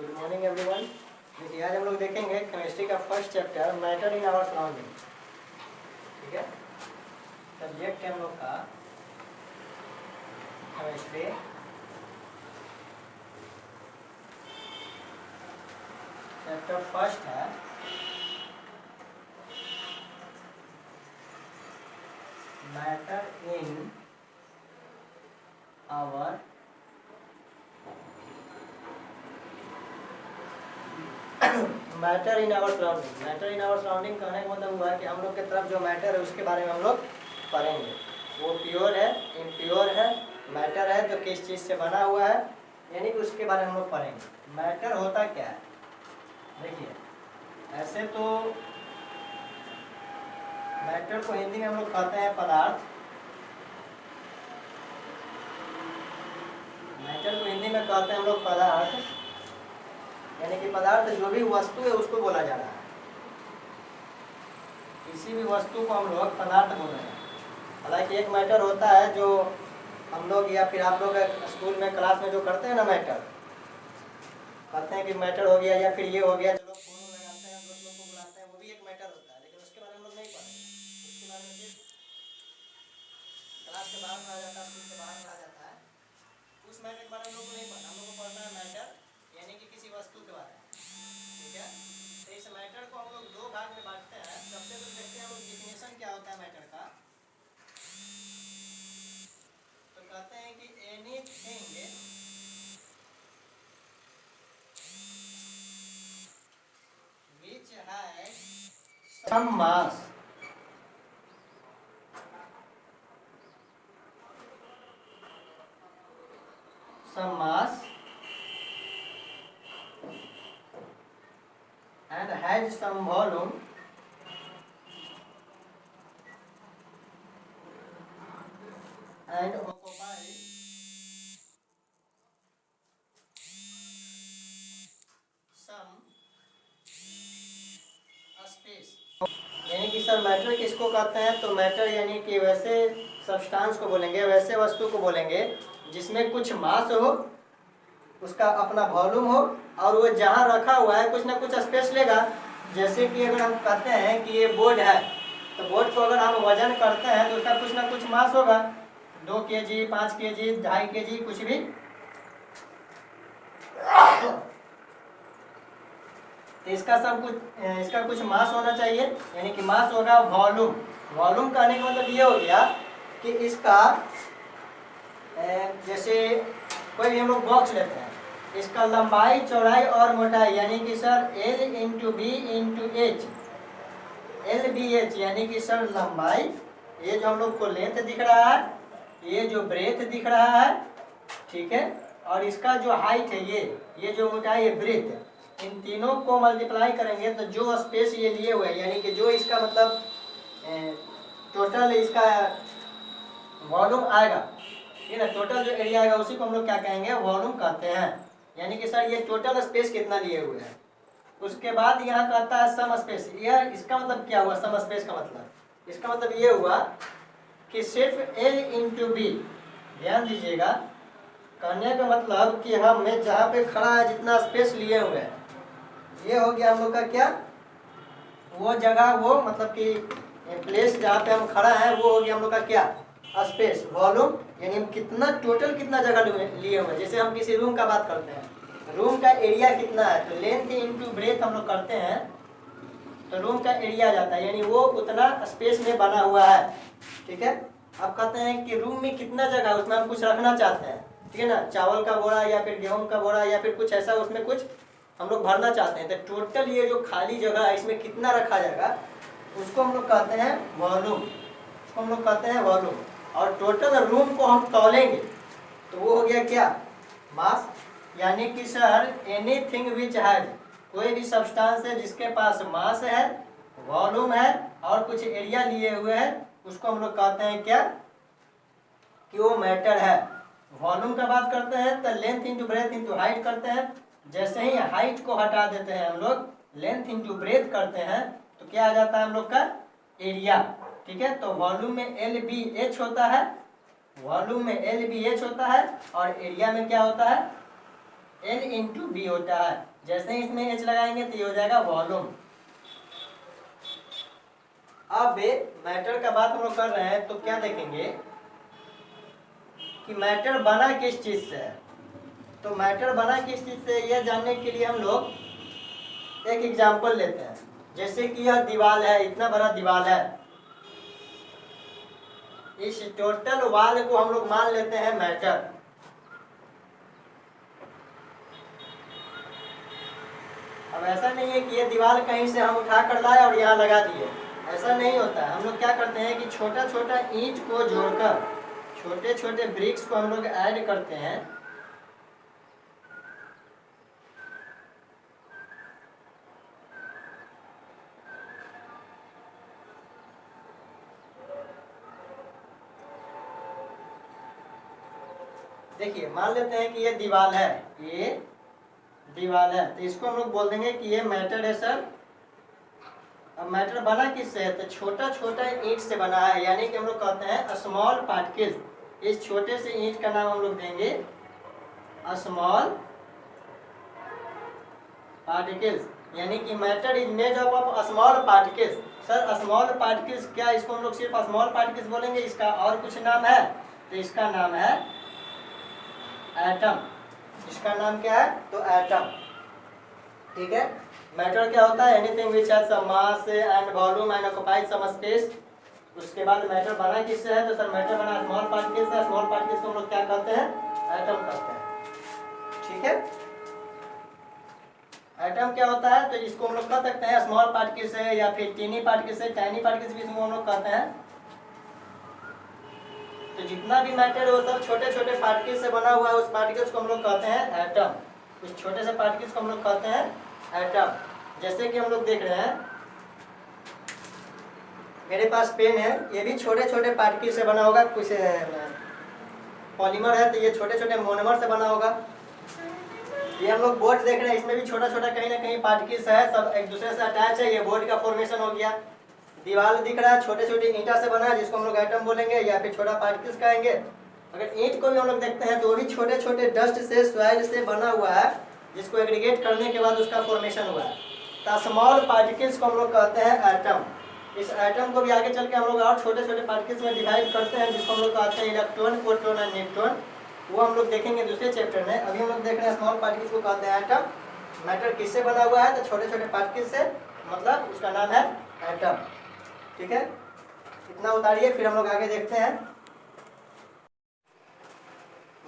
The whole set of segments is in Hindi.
Good morning everyone. देखिए आज हम लोग देखेंगे केमिस्ट्री का first chapter matter in our surrounding. ठीक है, सब्जेक्ट है हम लोग का केमिस्ट्री। चैप्टर फर्स्ट है matter in our matter in our surrounding. Matter in our surrounding कहने का मतलब हुआ है कि हम लोग की तरफ जो मैटर है उसके बारे में हम लोग पढ़ेंगे। वो प्योर है, इम्प्योर है, मैटर है तो किस चीज़ से बना हुआ है, यानी कि उसके बारे में हम लोग पढ़ेंगे। मैटर होता क्या है? देखिए, ऐसे तो मैटर को हिंदी में हम लोग कहते हैं पदार्थ। मैटर को हिंदी में कहते हैं हम लोग पदार्थ, यानी कि पदार्थ जो भी वस्तु है उसको बोला जा रहा है। किसी भी वस्तु को हम लोग पदार्थ बोल रहे हैं। हालांकि एक मैटर होता है जो हम लोग या फिर आप लोग स्कूल में क्लास में जो करते हैं ना, मैटर कहते हैं कि मैटर हो गया या फिर ये हो गया, जो लोग फोन लगाते हैं दोस्त लोग को बुलाते हैं, वो भी एक मैटर होता है। लेकिन उसके बारे में हम लोग नहीं पढ़ेंगे। उसके बारे में सिर्फ क्लास के बाहर में आ जाता है, स्कूल के बाहर में आ जाता है। उस मैटर के बारे में हम लोग को नहीं पढ़ना। हम लोग को पढ़ना है मैटर, यानी कि किसी वस्तु के बारे में। ठीक है, तो इस मैटर को हम लोग दो भाग में बांटते हैं। सबसे पहले देखते हैं हम लोग डिफिनेशन क्या होता है मैटर का। तो कहते हैं कि anything which has some mass and has some volume and occupies some space। यानी कि सर मैटर किसको कहते हैं? तो मैटर यानी कि वैसे सब्सटेंस को बोलेंगे, वैसे वस्तु को बोलेंगे जिसमें कुछ मास हो, उसका अपना वॉल्यूम हो, और वो जहाँ रखा हुआ है कुछ ना कुछ स्पेस लेगा। जैसे कि अगर हम कहते हैं कि ये बोर्ड है, तो बोर्ड को अगर हम वजन करते हैं तो उसका कुछ ना कुछ मास होगा, 2 kg, 5 kg, 2.5 kg, कुछ भी। तो इसका कुछ मास होना चाहिए, यानी कि मास होगा वॉल्यूम। वॉल्यूम कहने का मतलब ये हो गया कि इसका जैसे कोई भी हम लोग बॉक्स लेते हैं, इसका लंबाई, चौड़ाई और मोटाई, यानी कि sir L into B into H, LBH, यानी कि सर लंबाई, ये जो हम लोग को लेंथ दिख रहा है, ये जो ब्रेथ दिख रहा है, ठीक है, और इसका जो हाइट है, ये जो मोटाई है, ब्रेथ, इन तीनों को मल्टीप्लाई करेंगे तो जो स्पेस ये लिए हुए हैं, यानी कि जो इसका मतलब टोटल इसका वॉल्यूम आएगा, ठीक है ना, टोटल जो एरिया आएगा उसी को हम लोग क्या कहेंगे? वॉल्यूम कहते हैं। यानी कि सर ये टोटल स्पेस कितना लिए हुए हैं। उसके बाद यहाँ कहता है सम स्पेस। यह इसका मतलब क्या हुआ? सम स्पेस का मतलब, इसका मतलब ये हुआ कि सिर्फ L इंटू बी, ध्यान दीजिएगा, कहने का मतलब कि हमें जहाँ पे खड़ा है जितना स्पेस लिए हुए हैं, ये हो गया हम लोग का क्या, वो जगह, वो मतलब कि प्लेस जहाँ पे हम खड़ा है वो हो गया हम लोग का क्या? स्पेस। वॉल्यूम यानी हम कितना टोटल कितना जगह लिए हुए हैं। जैसे हम किसी रूम का बात करते हैं, रूम का एरिया कितना है, तो लेंथ इंटू ब्रेथ हम लोग करते हैं तो रूम का एरिया आ जाता है, यानी वो उतना स्पेस में बना हुआ है। ठीक है, अब कहते हैं कि रूम में कितना जगह, उसमें हम कुछ रखना चाहते हैं, ठीक है ना, चावल का बोरा या फिर गेहूं का बोरा या फिर कुछ ऐसा, उसमें कुछ हम लोग भरना चाहते हैं, तो टोटल ये जो खाली जगह है इसमें कितना रखा जाएगा, उसको हम लोग कहते हैं वॉल्यूम। उसको हम लोग कहते हैं वॉल्यूम। और टोटल रूम को हम तौलेंगे तो वो हो गया क्या? मास। यानी कि सर एनीथिंग विच हैज, कोई भी सब्सटेंस है जिसके पास मास है, वॉल्यूम है और कुछ एरिया लिए हुए है, उसको हम लोग कहते हैं क्या? कि वो मैटर है। वॉल्यूम का बात करते हैं तो length into breadth into height करते हैं। जैसे ही हाइट को हटा देते हैं हम लोग, लेंथ इंटू ब्रेथ करते हैं, तो क्या आ जाता है हम लोग का? एरिया। ठीक है, तो वॉल्यूम में LBH होता है, वॉल्यूम में LBH होता है और एरिया में क्या होता है? L इंटू बी होता है। जैसे ही इसमें H लगाएंगे तो ये हो जाएगा वॉल्यूम। अब मैटर का बात हम लोग कर रहे हैं तो क्या देखेंगे कि मैटर बना किस चीज से है। तो मैटर बना किस चीज से यह जानने के लिए हम लोग एक एग्जांपल लेते हैं। जैसे कि यह दीवार है, इतना बड़ा दीवार है, इस टोटल वाल को हम लोग मान लेते हैं मैटर। अब ऐसा नहीं है कि ये दीवार कहीं से हम उठा कर लाए और यहाँ लगा दिए, ऐसा नहीं होता है। हम लोग क्या करते हैं कि छोटा छोटा ईंट को जोड़कर छोटे छोटे ब्रिक्स को हम लोग ऐड करते हैं। देखिए मान लेते हैं कि ये दीवार है, ये दीवार है, तो इसको हम लोग बोल देंगे कि ये मैटर है सर। अब मैटर बना किससे है? तो छोटा छोटा ईंट से बना है, यानी कि हम लोग कहते हैं स्मॉल पार्टिकल्स। इस छोटे से ईंट का नाम हम लोग देंगे स्मॉल पार्टिकल्स, यानी कि matter is made up of small particles. Sir small particles क्या, इसको हम लोग सिर्फ स्मॉल पार्टिकल्स बोलेंगे, इसका और कुछ नाम है? तो इसका नाम है एटम। इसका नाम क्या है? तो एटम। ठीक है। मैटर क्या होता है? Anything which has some mass and volume and occupies some space. उसके बाद मैटर बना किससे है? तो सर मैटर बना स्मॉल पार्टिकल्स से। स्मॉल पार्टिकल्स को हम लोग क्या कहते हैं? एटम कहते हैं। ठीक है। एटम क्या होता है? तो इसको हम लोग कह सकते हैं स्मॉल पार्टिकल्स है या फिर टीनी पार्टिकल्स है। टाइनी पार्टिकल्स भी इसको हम लोग कहते हैं। तो जितना भी मैटर है वो सब छोटे छोटे पार्टिकल्स से बना हुआ है, उस पार्टिकल्स को हम लोग कहते हैं एटम। उस छोटे से पार्टिकल्स को हम लोग कहते हैं एटम। जैसे कि हम लोग देख रहे हैं, मेरे पास पेन है, ये भी छोटे छोटे पार्टिकल से बना होगा। कुछ पॉलीमर है तो ये छोटे छोटे मोनोमर से बना होगा। ये हम लोग बोर्ड देख रहे हैं, इसमें भी छोटा छोटा कहीं ना कहीं पार्टिकल्स है, सब एक दूसरे से अटैच है, ये बोर्ड का फॉर्मेशन हो गया। दीवार दिख रहा है, छोटे छोटे ईंटा से बना है, जिसको हम लोग एटम बोलेंगे या फिर छोटा पार्टिकल्स कहेंगे। अगर ईंट को भी हम लोग देखते हैं तो वो भी छोटे छोटे डस्ट से, सॉइल से बना हुआ है, जिसको एग्रीगेट करने के बाद उसका फॉर्मेशन हुआ है। तो स्मॉल पार्टिकल्स को हम लोग कहते हैं एटम। इस एटम को भी आगे चल के हम लोग और छोटे छोटे पार्टिकल्स में डिवाइड करते हैं, जिसको हम लोग कहते हैं इलेक्ट्रॉन, प्रोटॉन एंड न्यूट्रॉन। वो हम लोग देखेंगे दूसरे चैप्टर में। अभी हम लोग देख रहे हैं स्मॉल पार्टिकल्स को कहते हैं एटम। मैटर किससे बना हुआ है? तो छोटे छोटे पार्टिकल्स से, मतलब उसका नाम है एटम। ठीक है, इतना उतारिए, फिर हम लोग आगे देखते हैं।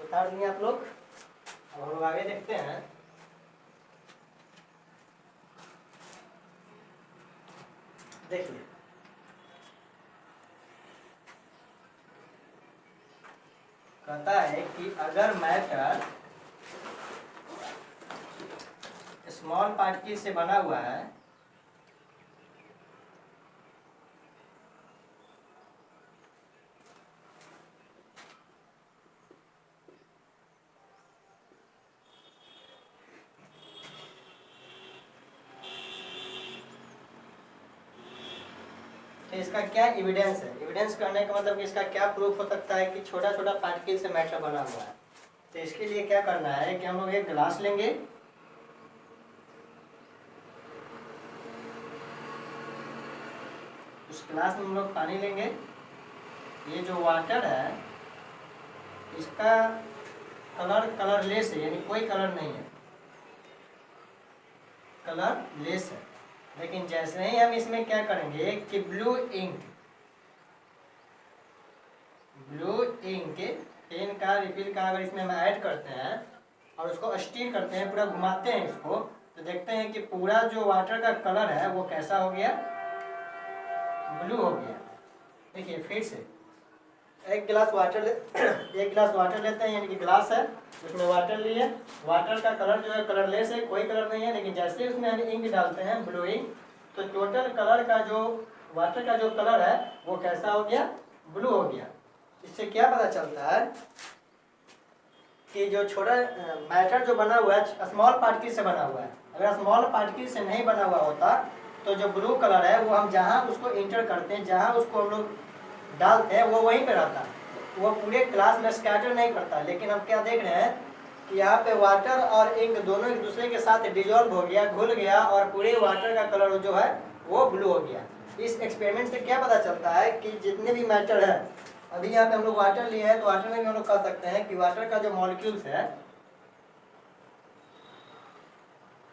उतार दिए आप लोग, अब हम लोग आगे देखते हैं। देखिए कहता है कि अगर मैटर स्मॉल पार्टिकल से बना हुआ है तो इसका क्या एविडेंस है? एविडेंस करने का मतलब कि इसका क्या प्रूफ हो सकता है कि छोटा छोटा पार्टिकल से मैटर बना हुआ है। तो इसके लिए क्या करना है कि हम लोग एक ग्लास लेंगे, उस ग्लास में हम लोग पानी लेंगे। ये जो वाटर है इसका कलर कलरलेस है, यानी कोई कलर नहीं है, कलरलेस है। लेकिन जैसे ही हम इसमें क्या करेंगे कि ब्लू इंक पेन का रिफिल का अगर इसमें हम ऐड करते हैं और उसको स्टीर करते हैं, पूरा घुमाते हैं इसको, तो देखते हैं कि पूरा जो वाटर का कलर है वो कैसा हो गया? ब्लू हो गया। देखिए फिर से एक गिलास वाटर लेते हैं, यानी कि ग्लास है, उसमें वाटर लिए। वाटर का कलर जो है कलरलेस है, कोई कलर नहीं है। लेकिन जैसे उसमें हम इंक डालते हैं, ब्लू इंक, तो टोटल कलर का जो वाटर का जो कलर है वो कैसा हो गया? ब्लू हो गया। इससे क्या पता चलता है कि जो छोटा मैटर जो बना हुआ है स्मॉल पार्टिकल से बना हुआ है। अगर स्मॉल पार्टिकल से नहीं बना हुआ होता तो जो ब्लू कलर है वो हम जहाँ उसको इंटर करते हैं, जहाँ उसको हम लोग डालते हैं, वो वहीं पे रहता है, वो पूरे क्लास में स्कैटर नहीं करता। लेकिन हम क्या देख रहे हैं यहाँ पे वाटर और इंक दोनों एक दूसरे के साथ डिजोल्व हो गया, घुल गया और पूरे वाटर का कलर जो है वो ब्लू हो गया। इस एक्सपेरिमेंट से क्या पता चलता है कि जितने भी मैटर है, अभी यहाँ पे हम लोग वाटर लिए हैं तो वाटर में भी हम लोग कह सकते हैं कि वाटर का जो मॉलिक्यूल्स है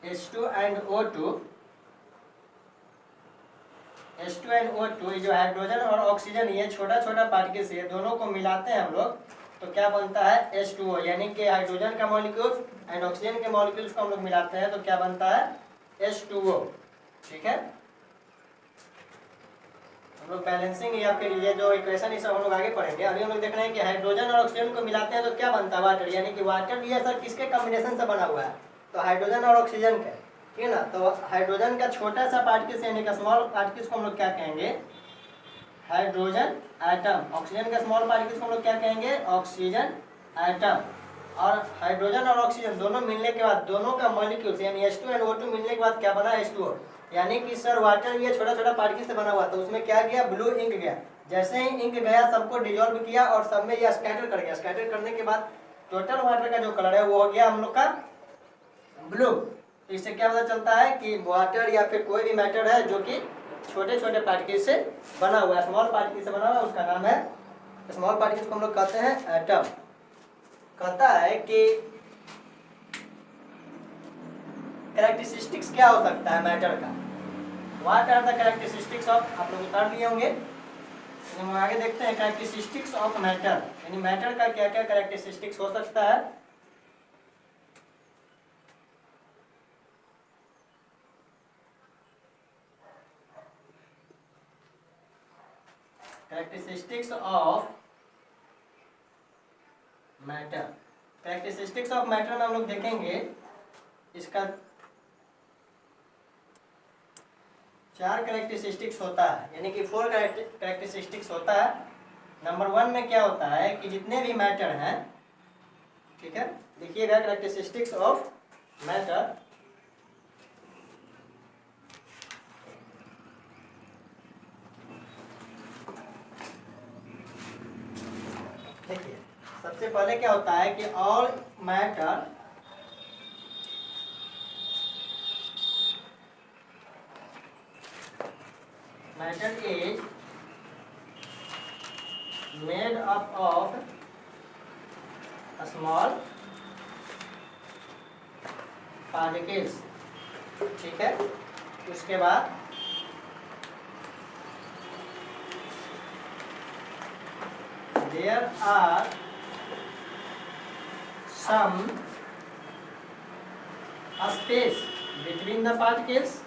H2 and O2, H2 and O2 ये जो हाइड्रोजन और ऑक्सीजन ये छोटा छोटा पार्टिकल्स है, दोनों को मिलाते हैं हम लोग तो क्या बनता है H2O, यानी कि हाइड्रोजन का मॉलिक्यूल्स एंड ऑक्सीजन के मॉलिक्यूल्स को हम लोग मिलाते हैं तो क्या बनता है H2O। ठीक है, हम लोग बैलेंसिंग या फिर ये जो इक्वेशन ये सब हम लोग आगे पढ़ेंगे। अभी हम लोग देख रहे हैं कि हाइड्रोजन और ऑक्सीजन को मिलाते हैं तो क्या बनता है वाटर, यानी कि वाटर भी है सर किसके कॉम्बिनेशन से बना हुआ है, तो हाइड्रोजन और ऑक्सीजन का, ठीक है ना। तो हाइड्रोजन का छोटा सा पार्टिकल्स यानी कि स्मॉल पार्टिकल्स को हम लोग क्या कहेंगे हाइड्रोजन एटम, ऑक्सीजन का स्मॉल पार्टिकल्स को हम लोग क्या कहेंगे ऑक्सीजन एटम। और हाइड्रोजन और ऑक्सीजन दोनों मिलने के बाद दोनों का मॉलिक्यूल्स यानी H2 एंड O2 मिलने के बाद क्या बना H2O, यानी कि सर वाटर भी छोटा छोटा पार्टिकल से बना हुआ, तो उसमें क्या गया ब्लू इंक गया। जैसे ही इंक गया सबको डिजोल्व किया और सब में यह स्कैटर कर गया, स्कैटर करने के बाद टोटल वाटर का जो कलर है वो हो गया हम लोग का ब्लू। तो इससे क्या पता चलता है कि वाटर या फिर कोई भी मैटर है जो कि छोटे छोटे पार्टिकल से बना हुआ है, स्मॉल पार्टिकल से बना हुआ है, उसका नाम है स्मॉल पार्टिकल्स को हम लोग कहते हैं एटम। कहता है कि कैरेक्टरिस्टिक्स क्या हो सकता है मैटर का, what are the characteristics of, आप लोग उतार लिए होंगे, हम आगे देखते हैं कैरेक्टरिस्टिक्स ऑफ मैटर, यानी मैटर का क्या क्या कैरेक्टरिस्टिक्स हो सकता है। Characteristics of matter, characteristics of matter में हम लोग देखेंगे इसका 4 कैरेक्टरिस्टिक्स होता है, यानी कि 4 कैरेक्टरिस्टिक्स होता है। नंबर 1 में क्या होता है कि जितने भी मैटर हैं, ठीक है, देखिएगा कैरेक्टरिस्टिक्स ऑफ मैटर। देखिए सबसे पहले क्या होता है कि all matter is made up of small particles, ठीक है। उसके बाद there are some space between the particles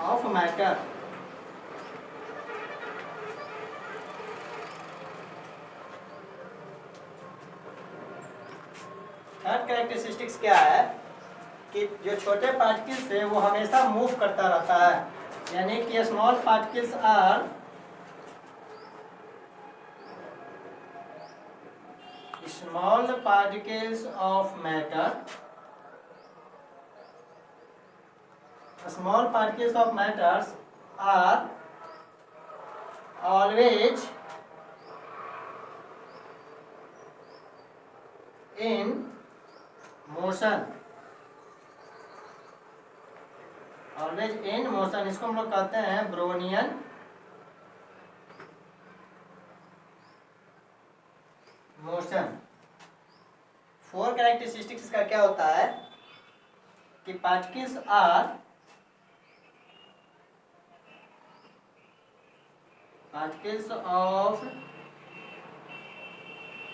of matter। Third characteristics क्या है कि जो छोटे पार्टिकल्स है वो हमेशा मूव करता रहता है, यानी कि small particles are small particles of matter, small particles of matters are always in motion, always in motion, इसको हम लोग कहते हैं ब्रोनियन मोशन। 4 कैरेक्टरिस्टिक्स का क्या होता है कि particles of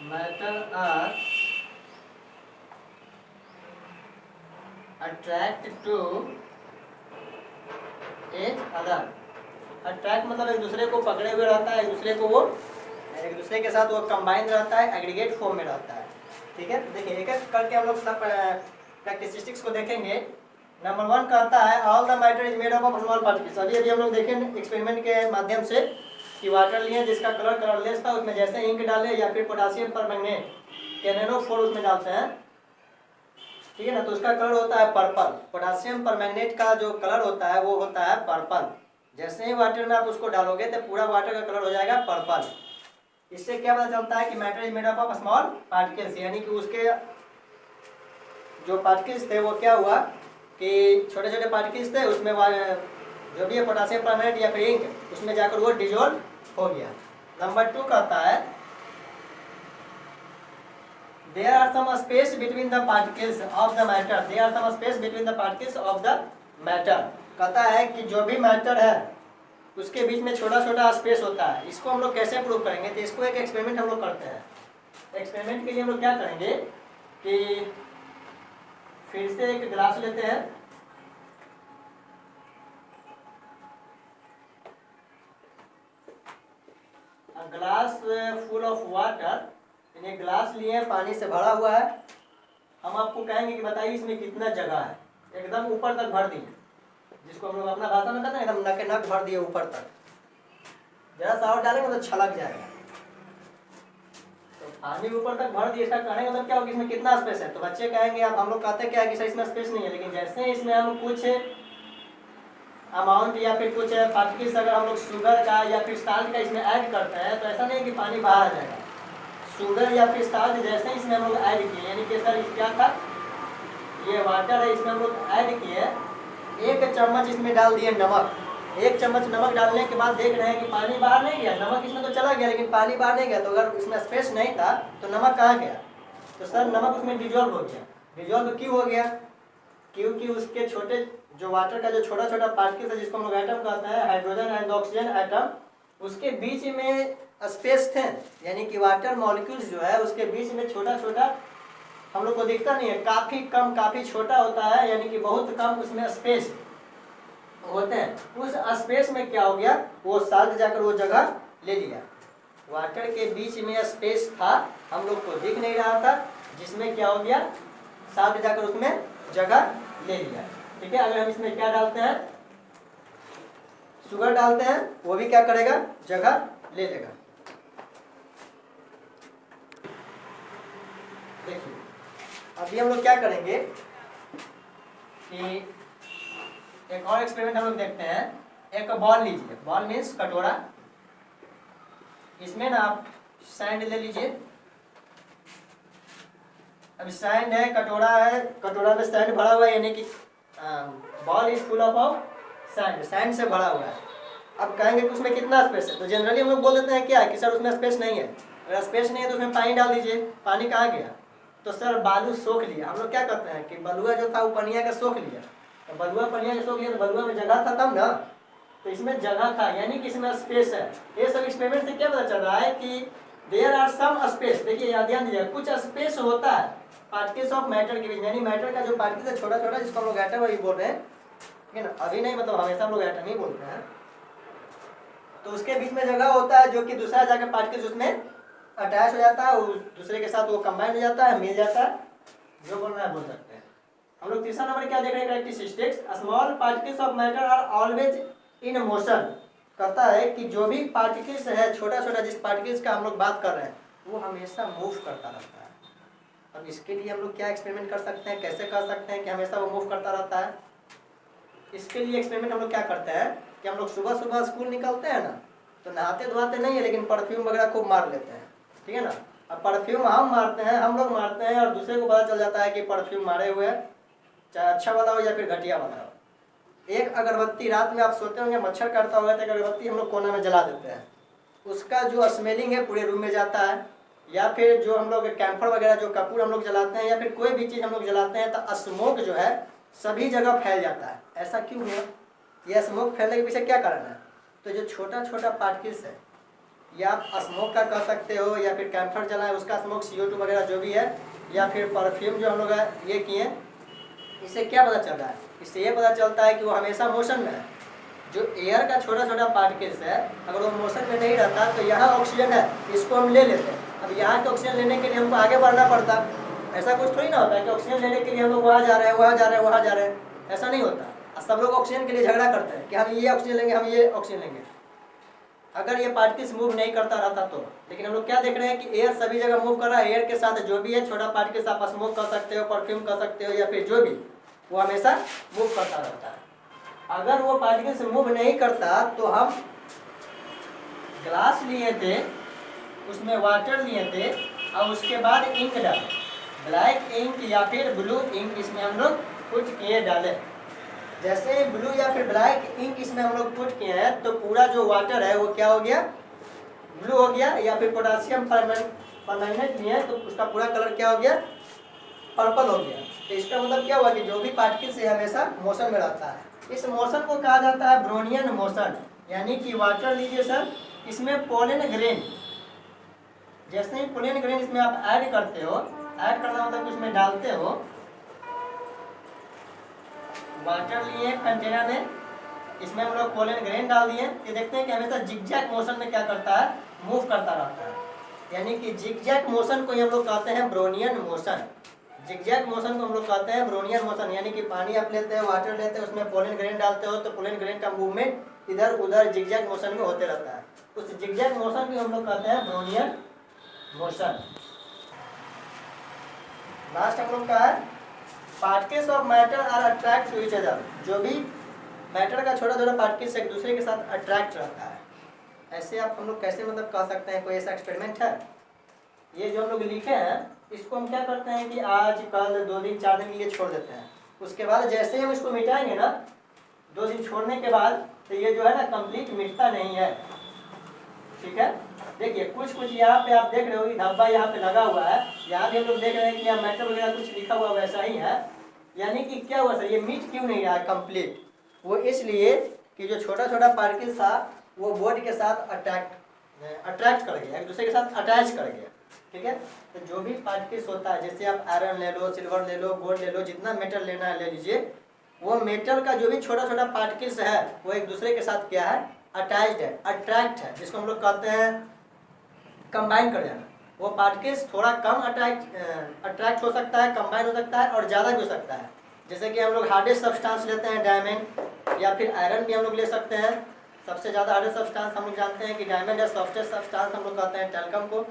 matter are attract to each other. Attract मतलब एक दूसरे को पकड़े हुए रहता है, एक दूसरे के साथ वो कंबाइन रहता है, एग्रीगेट फॉर्म में रहता है, ठीक है। देखिए एक एक करके हम लोग सब कैरेक्टरिस्टिक्स को देखेंगे। नंबर 1 कहता है all the matter is made up of small particles. अभी हम लोग देखें एक्सपेरिमेंट के माध्यम से कि वाटर लिए जिसका कलर कलरलेस था, उसमें जैसे इंक डाले या फिर पोटासियम परमैंगनेट के नैनोफोर उसमें डालते हैं ठीक है ना। तो उसका कलर होता है पर्पल। पोटासियम परमैंगनेट का जो कलर होता है वो होता है पर्पल। जैसे ही वाटर में आप उसको डालोगे तो पूरा वाटर का कलर हो जाएगा पर्पल। इससे क्या पता चलता है कि matter is made up of small particles, यानी कि उसके जो पार्टिकल्स थे वो क्या हुआ कि छोटे छोटे पार्टिकल्स थे, उसमें जो भी है पोटासियम परमैंगनेट या फिर इंक उसमें जाकर वो डिजोल्व हो गया। नंबर 2 कहता है there are some space between the particles of the matter, there are some space between the particles of the matter। कहता है कि जो भी मैटर है उसके बीच में छोटा छोटा स्पेस होता है। इसको हम लोग कैसे प्रूव करेंगे, तो इसको एक एक्सपेरिमेंट हम लोग करते हैं। एक्सपेरिमेंट के लिए हम लोग क्या करेंगे कि फिर से एक ग्लास लेते हैं, ग्लास फुल ऑफ वाटर, ये ग्लास लिए पानी से भरा हुआ है। हम आपको कहेंगे कि बताइए इसमें कितना जगह है। एकदम ऊपर तक भर दिए, जिसको हम लोग अपना भाषा में कहते हैं एकदम नके नक भर दिए ऊपर तक। जरा सा और डालेंगे तो छलक जाएगा। तो पानी ऊपर तक भर दिए, इसका कहने का मतलब क्या होगा इसमें कितना स्पेस है। तो बच्चे कहेंगे, अब हम लोग कहते क्या है कि सर इसमें स्पेस नहीं है, लेकिन जैसे ही इसमें हम कुछ अमाउंट या फिर कुछ पार्टिकल्स अगर हम लोग शुगर का या फिर साल्ट का इसमें ऐड करते हैं तो ऐसा नहीं कि पानी बाहर आ जाएगा। शुगर या फिर साल्ट जैसे ही इसमें हम लोग ऐड किए, यानी कि सर क्या था, ये वाटर है, इसमें हम लोग ऐड किए, 1 चम्मच इसमें डाल दिए नमक। 1 चम्मच नमक डालने के बाद देख रहे हैं कि पानी बाहर नहीं गया, नमक इसमें तो चला गया लेकिन पानी बाहर नहीं गया। तो अगर इसमें स्पेस नहीं था तो नमक कहाँ गया, तो सर नमक उसमें डिजोल्व हो गया। डिजोल्व क्यों हो गया, क्योंकि उसके छोटे जो वाटर का जो छोटा छोटा पार्टिकल है जिसको हम लोग एटम कहते हैं, हाइड्रोजन एंड ऑक्सीजन एटम, उसके बीच में स्पेस थे, यानी कि वाटर मॉलिक्यूल्स जो है उसके बीच में छोटा छोटा हम लोग को दिखता नहीं है, काफ़ी कम काफ़ी छोटा होता है, यानी कि बहुत कम उसमें स्पेस होते हैं। उस स्पेस में क्या हो गया, वो साल्ट जाकर वो जगह ले लिया। वाटर के बीच में स्पेस था, हम लोग को दिख नहीं रहा था, जिसमें क्या हो गया, साल्ट जाकर उसमें जगह ले लिया। ठीक है। अगर हम इसमें क्या डालते हैं, शुगर डालते हैं, वो भी क्या करेगा, जगह ले लेगा। देखिए अभी हम लोग क्या करेंगे कि एक और एक्सपेरिमेंट हम लोग देखते हैं। एक बॉल लीजिए, बॉल मीन्स कटोरा, इसमें ना आप सैंड ले लीजिए। अभी सैंड है, कटोरा है, कटोरा में सैंड भरा हुआ है, यानी कि ball is full of sand, sand से भरा हुआ है। अब कहेंगे कि उसमें कितना स्पेस है, तो जनरली हम लोग बोल देते हैं क्या कि सर उसमें स्पेस नहीं है। अगर स्पेस नहीं है तो उसमें पानी डाल दीजिए। पानी कहाँ गया, तो सर बालू सोख लिया। हम लोग क्या करते हैं कि बलुआ जो था वो पनिया का सोख लिया, तो बलुआ पनिया का सोख लिया, तो बलुआ में जगह था तब ना, तो इसमें जगह था, यानी कि इसमें स्पेस है। ये सब एक्सपेरिमेंट से क्या पता चल रहा है कि देयर आर सम स्पेस। देखिए याद ध्यान दीजिए, कुछ स्पेस होता है पार्टिकल्स ऑफ मैटर के बीच, यानी मैटर का जो पार्टिकल है छोटा छोटा, जिसको हम लोग एटम अभी बोल रहे हैं, ठीक है ना, अभी नहीं मतलब हमेशा हम लोग एटम ही बोलते हैं। तो उसके बीच में जगह होता है जो कि दूसरा जाकर पार्टिकल्स उसमें अटैच हो जाता है, दूसरे के साथ वो कंबाइन हो जाता है, मिल जाता है, जो बोलना है बोल सकते हैं। हम लोग तीसरा नंबर क्या देख रहे हैं, characteristics. Small particles of matter are always in motion. कहता है कि जो भी पार्टिकल्स है छोटा छोटा, जिस पार्टिकल्स का हम लोग बात कर रहे हैं, वो हमेशा मूव करता रहता है। अब इसके लिए हम लोग क्या एक्सपेरिमेंट कर सकते हैं, कैसे कर सकते हैं कि हमेशा वो मूव करता रहता है। इसके लिए एक्सपेरिमेंट हम लोग क्या करते हैं कि हम लोग सुबह सुबह स्कूल निकलते हैं ना, तो नहाते धोते नहीं है, लेकिन परफ्यूम वगैरह खूब मार लेते हैं, ठीक है ना। अब परफ्यूम हम मारते हैं, हम लोग मारते हैं, और दूसरे को पता चल जाता है कि परफ्यूम मारे हुए है, चाहे अच्छा वाला हो या फिर घटिया वाला हो। एक अगरबत्ती, रात में आप सोते होंगे मच्छर काटता होगा, तो एक अगरबत्ती हम लोग कोना में जला देते हैं, उसका जो स्मेलिंग है पूरे रूम में जाता है। या फिर जो हम लोग कैंपर वगैरह जो कपूर हम लोग जलाते हैं, या फिर कोई भी चीज़ हम लोग जलाते हैं, तो स्मोक जो है सभी जगह फैल जाता है। ऐसा क्यों हुआ, यह स्मोक फैलने के पीछे क्या कारण है, तो जो छोटा छोटा पार्टिकल्स है, या आप स्मोक का कह सकते हो, या फिर कैंपर जलाएं उसका स्मोक, CO2 वगैरह जो भी है, या फिर परफ्यूम जो हम लोग ये किए, इससे क्या पता चल रहा है, इससे ये पता चलता है कि वो हमेशा मोशन में है। जो एयर का छोटा छोटा पार्टिकल्स है, अगर वो मोशन में नहीं रहता तो यहाँ ऑक्सीजन है, इसको हम ले लेते हैं। अब यहाँ के ऑक्सीजन लेने के लिए हमको आगे बढ़ना पड़ता, ऐसा कुछ थोड़ी ना होता है कि ऑक्सीजन लेने के लिए हम लोग वहाँ जा रहे हैं, वहाँ जा रहे हैं, वहाँ जा रहे हैं, ऐसा नहीं होता। सब लोग ऑक्सीजन के लिए झगड़ा करते हैं कि हम ये ऑक्सीजन लेंगे, हम ये ऑक्सीजन लेंगे। अगर ये पार्टिकल्स मूव नहीं करता रहता तो। लेकिन हम लोग क्या देख रहे हैं कि एयर सभी जगह मूव कर रहा है, एयर के साथ जो भी है छोटा पार्टिकल्स आप स्मोक कर सकते हो, परफ्यूम कर सकते हो, या फिर जो भी, वो हमेशा मूव करता रहता है। अगर वो पार्टिकल्स मूव नहीं करता तो हम ग्लास लिए थे, उसमें वाटर लिए थे और उसके बाद इंक डाले, ब्लैक इंक या फिर ब्लू इंक इसमें हम लोग पुट किए डाले। जैसे ब्लू या फिर ब्लैक इंक इसमें हम लोग पुट किए हैं तो पूरा जो वाटर है वो क्या हो गया, ब्लू हो गया। या फिर पोटासियम परमैंगनेट लिए तो उसका पूरा कलर क्या हो गया, पर्पल हो गया। तो इसका मतलब क्या हुआ कि जो भी पार्टिकल्स है हमेशा मोशन में रहता है। इस मोशन को कहा जाता है ब्रोनियन मोशन। यानी कि वाटर लीजिए सर, इसमें पोलन ग्रेन, जैसे ही पोलन ग्रेन इसमें आप ऐड करते हो, ऐड करना मतलब उसमें डालते हो, वाटर लिए कंटेनर में, इसमें हम लोग पोलन ग्रेन डाल दिए, ये देखते हैं कि हमेशा जिगजैग मोशन में क्या करता है, मूव करता रहता है। यानी कि जिगजैग मोशन को हम लोग कहते हैं ब्रोनियन मोशन। जिगजैग मोशन को हम लोग कहते हैं ब्रोनियन मोशन। यानी कि पानी आप लेते हो, वाटर लेते हो, उसमें पोलन ग्रेन डालते हो तो पोलन ग्रेन का मूवमेंट इधर उधर जिगजैग मोशन में होते रहता है। उस जिगजैग मोशन को हम लोग कहते हैं ब्रोनियन मोशन। लास्ट हम लोग का है particles of matter are attract to each other. जो भी मैटर का छोटा छोटा पार्टिकल्स एक दूसरे के साथ अट्रैक्ट रहता है। ऐसे आप हम लोग कैसे मतलब कह सकते हैं, कोई ऐसा एक्सपेरिमेंट है? ये जो हम लोग लिखे हैं इसको हम क्या करते हैं कि आज कल 2 दिन 4 दिन के लिए छोड़ देते हैं। उसके बाद जैसे ही हम इसको मिटाएंगे ना, 2 दिन छोड़ने के बाद, तो ये जो है ना कंप्लीट मिटता नहीं है। ठीक है, देखिए कुछ कुछ यहाँ पे आप देख रहे हो, धब्बा यहाँ पे लगा हुआ है, यहाँ भी हम लोग देख रहे हैं कि यहाँ मैटर वगैरह कुछ लिखा हुआ वैसा ही है। यानी कि क्या हुआ सर, ये मिट क्यों नहीं रहा कंप्लीट? वो इसलिए कि जो छोटा छोटा पार्टिकल था वो बोर्ड के साथ अट्रैक्ट कर गया, एक दूसरे के साथ अटैच कर गया। ठीक है, तो जो भी पार्टिकल्स होता है, जैसे आप आयरन ले लो, सिल्वर ले लो, गोल्ड ले लो, जितना मेटल लेना है ले लीजिए, वो मेटल का जो भी छोटा छोटा पार्टिकल्स है वो एक दूसरे के साथ क्या है, अटैच्ड है, अट्रैक्ट है, जिसको हम लोग कहते हैं कंबाइन कर जाना। वो पार्टिकल्स थोड़ा कम अट्रैक्ट हो सकता है, कंबाइन हो सकता है और ज़्यादा भी हो सकता है। जैसे कि हम लोग हार्डेस्ट सब्सटेंस लेते हैं डायमंड, या फिर आयरन भी हम लोग ले सकते हैं। सबसे ज़्यादा हार्डेस्ट सब्सटेंस हम लोग जानते हैं कि डायमंड है, सॉफ्टेस्ट सब्सटेंस हम लोग कहते हैं टेल्कम को।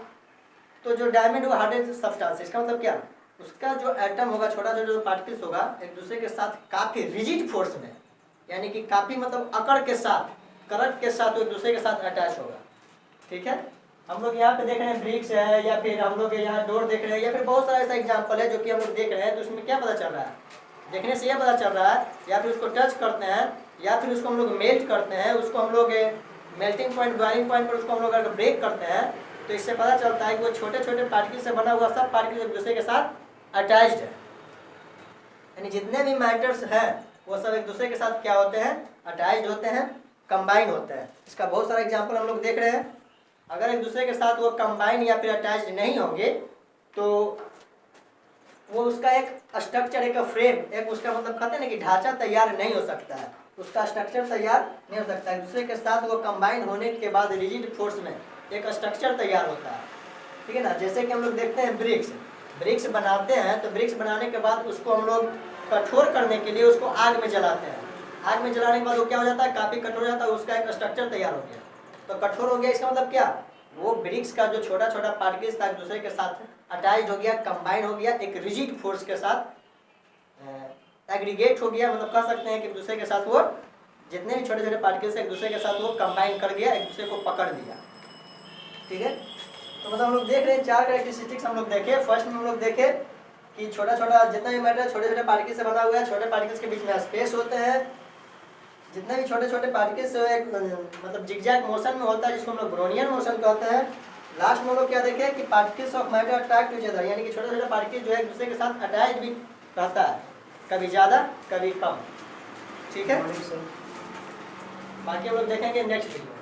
तो जो डायमंड वो हार्डेस्ट सब्सटेंस, इसका मतलब क्या, उसका जो एटम होगा, छोटा छोटा जो पार्टिकल्स होगा, एक दूसरे के साथ काफ़ी रिजिड फोर्स में, यानी कि काफ़ी मतलब अकड़ के साथ, करंट के साथ वो एक दूसरे के साथ अटैच होगा। ठीक है, हम लोग यहाँ पे देख रहे हैं ब्रिक्स है, या फिर हम लोग यहाँ डोर देख रहे हैं, या फिर बहुत सारा ऐसा एग्जाम्पल है जो कि हम लोग देख रहे हैं। तो उसमें क्या पता चल रहा है, देखने से यह पता चल रहा है, या फिर उसको टच करते हैं, या फिर उसको हम लोग मेल्ट करते हैं, उसको हम लोग मेल्टिंग पॉइंट, बॉइलिंग पॉइंट पर उसको हम लोग अगर ब्रेक करते हैं, तो इससे पता चलता है कि वो छोटे छोटे पार्टिकल से बना हुआ सब पार्टिकल एक दूसरे के साथ अटैच्ड है। यानी जितने भी मैटर्स हैं वो सब एक दूसरे के साथ क्या होते हैं, अटैच्ड होते हैं, कंबाइन होते हैं। इसका बहुत सारा एग्जाम्पल हम लोग देख रहे हैं। अगर एक दूसरे के साथ वो कंबाइन या फिर अटैच्ड नहीं होंगे तो वो उसका एक स्ट्रक्चर, एक फ्रेम, एक उसका मतलब कहते हैं ना कि ढांचा तैयार नहीं हो सकता है, उसका स्ट्रक्चर तैयार नहीं हो सकता है। एक दूसरे के साथ वो कंबाइन होने के बाद रिजिड फोर्स में एक स्ट्रक्चर तैयार होता है। ठीक है ना, जैसे कि हम लोग देखते हैं ब्रिक्स बनाते हैं, तो ब्रिक्स बनाने के बाद उसको हम लोग कठोर करने के लिए उसको आग में जलाते हैं। आग में जलाने के बाद वो क्या हो जाता है, काफ़ी कठोर हो जाता है, उसका एक स्ट्रक्चर तैयार हो गया। तो कठोर हो गया, इसका मतलब क्या, वो ब्रिक्स का जो छोटा छोटा पार्टिकल्स था एक दूसरे के साथ अटैच्ड हो गया, कंबाइन हो गया, एक रिजिड फोर्स के साथ एग्रीगेट हो गया। मतलब कह सकते हैं कि एक दूसरे के साथ वो जितने भी छोटे छोटे पार्टिकल्स एक दूसरे के साथ वो कंबाइन कर गया, एक दूसरे को पकड़ लिया। ठीक है, तो मतलब हम लोग देख रहे हैं 4 कैरेक्टरिस्टिक्स हम लोग देखे। फर्स्ट में हम लोग देखे कि छोटा छोटा जितना भी मैटर छोटे छोटे पार्टिकल्स से बना हुआ है, छोटे पार्टिकल्स के बीच में स्पेस होते हैं, जितने भी छोटे छोटे पार्टिकल्स एक मतलब जिगजैग मोशन में होता है, जिसको हम लोग ब्रोनियन मोशन कहते हैं। लास्ट में हम लोग क्या देखे कि particles of matter attract to each other, यानी कि छोटे छोटे पार्टिकल जो है एक दूसरे के साथ अटैच भी रहता है, कभी ज़्यादा कभी कम। ठीक है, बाकी हम लोग देखेंगे नेक्स्ट वीडियो।